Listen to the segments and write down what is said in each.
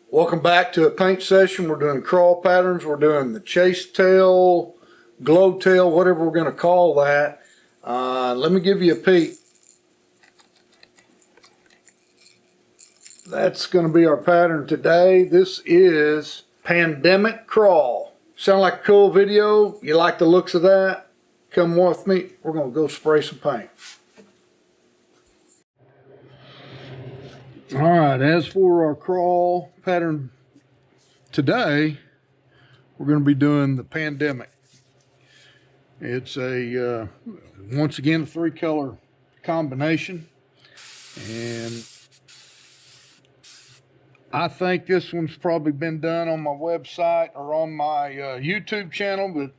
Welcome back to a paint session. We're doing crawl patterns. We're doing the chase tail, glow tail, whatever we're going to call that. Let me give you a peek. That's going to be our pattern today. This is Pandemic Crawl. Sound like a cool video? You like the looks of that? Come with me. We're going to go spray some paint. Alright, as for our crawl pattern today, we're going to be doing the Pandemic. It's a, once again, a 3-color combination. And I think this one's probably been done on my website or on my YouTube channel, but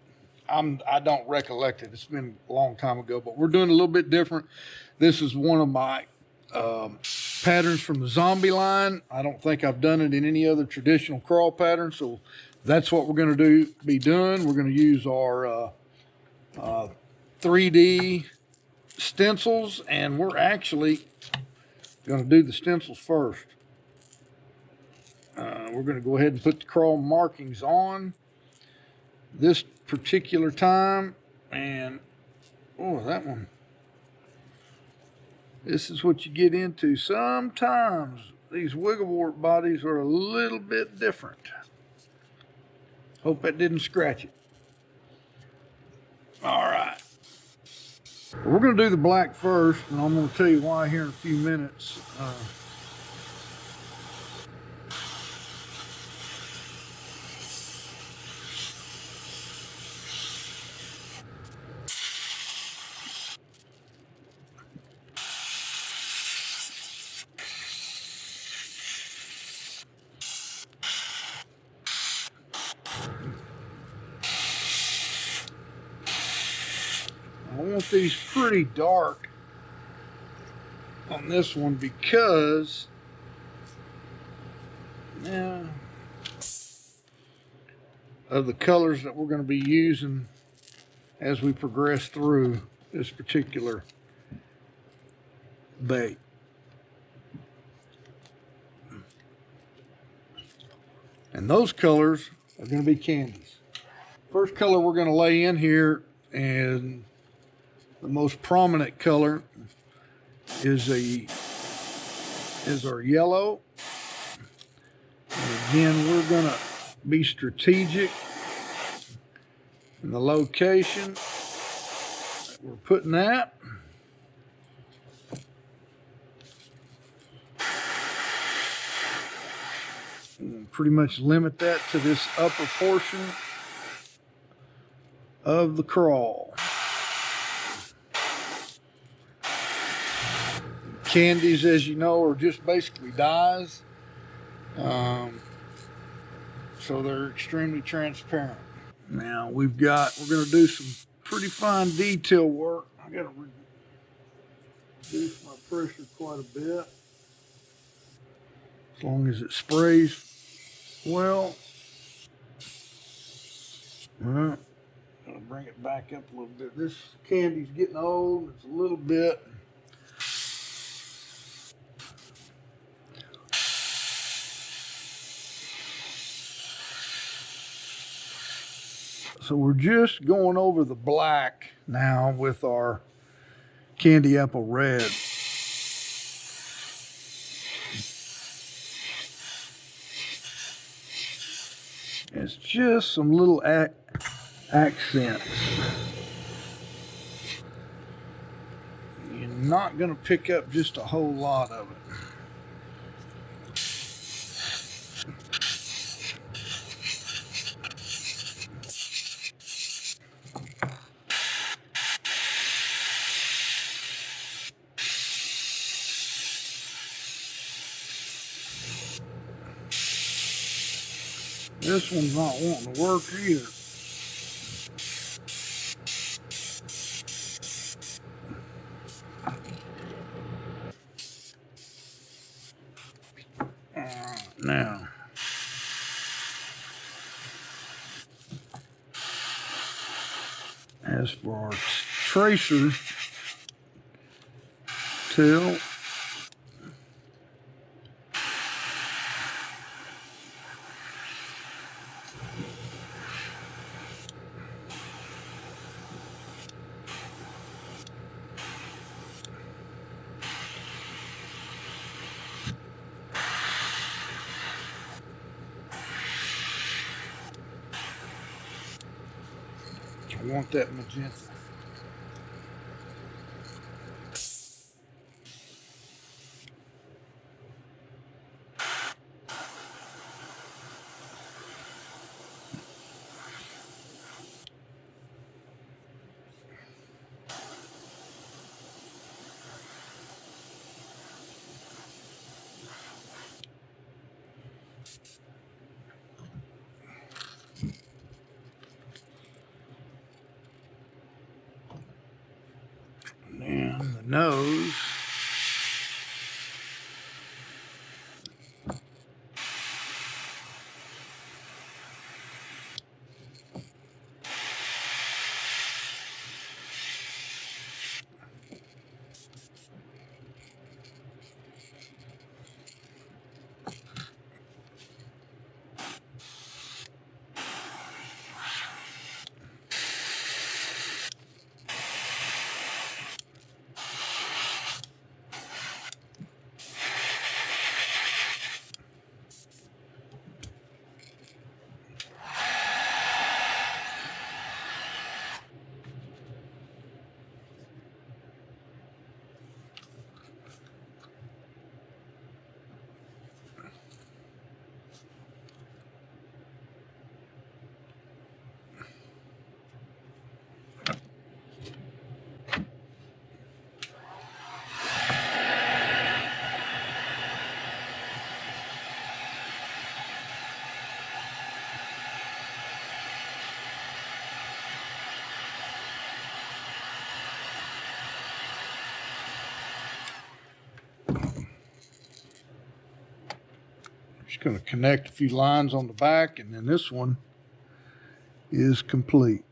I don't recollect it. It's been a long time ago, but we're doing a little bit different. This is one of my patterns from the zombie line. I don't think I've done it in any other traditional crawl pattern, so that's what we're going to be doing. We're going to use our 3D stencils, and we're actually going to do the stencils first. We're going to go ahead and put the crawl markings on this particular time, and oh, that one. This is what you get into. Sometimes these wiggle wart bodies are a little bit different. Hope that didn't scratch it. All right. We're going to do the black first, and I'm going to tell you why here in a few minutes. I want these pretty dark on this one because of the colors that we're going to be using as we progress through this particular bait. And those colors are going to be candies. First color we're going to lay in here, and the most prominent color is our yellow. And again, we're going to be strategic in the location that we're putting that. And pretty much limit that to this upper portion of the crawl. Candies, as you know, are just basically dyes, so they're extremely transparent. Now we're going to do some pretty fine detail work. I got to reduce my pressure quite a bit, as long as it sprays well. All right, gonna bring it back up a little bit. This candy's getting old. It's a little bit. So we're just going over the black now with our candy apple red. It's just some little accents. You're not going to pick up just a whole lot of it. This one's not wanting to work either. Now, as for our tracer tail, I want that magenta. And the nose. Just going to connect a few lines on the back, and then this one is complete.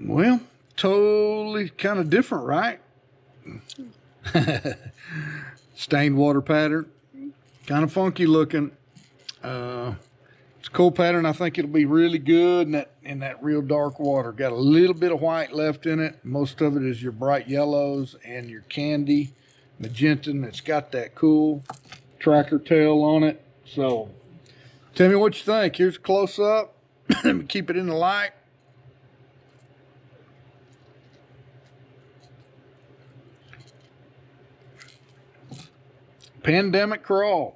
Well, totally kind of different, right? Stained water pattern, kind of funky looking. It's a cool pattern. I think it'll be really good in that real dark water. Got a little bit of white left in it. Most of it is your bright yellows and your candy magenta. And it's got that cool tracker tail on it. So tell me what you think. Here's a close up. Keep it in the light. Pandemic Craw.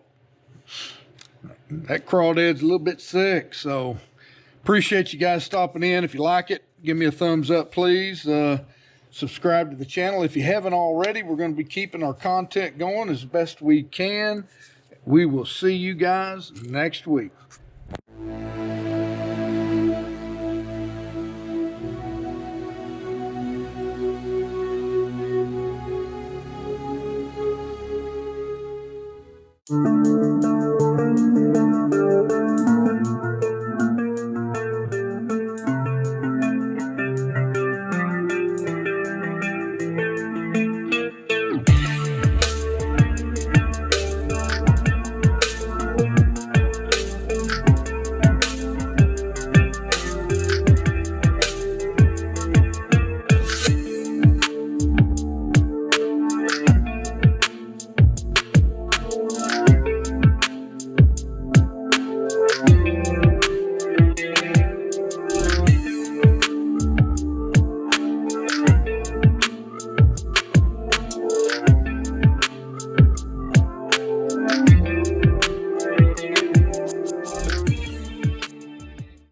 That crawdad's a little bit sick, so appreciate you guys stopping in. If you like it, give me a thumbs up, please. Subscribe to the channel if you haven't already. We're going to be keeping our content going as best we can. We will see you guys next week. Thank you.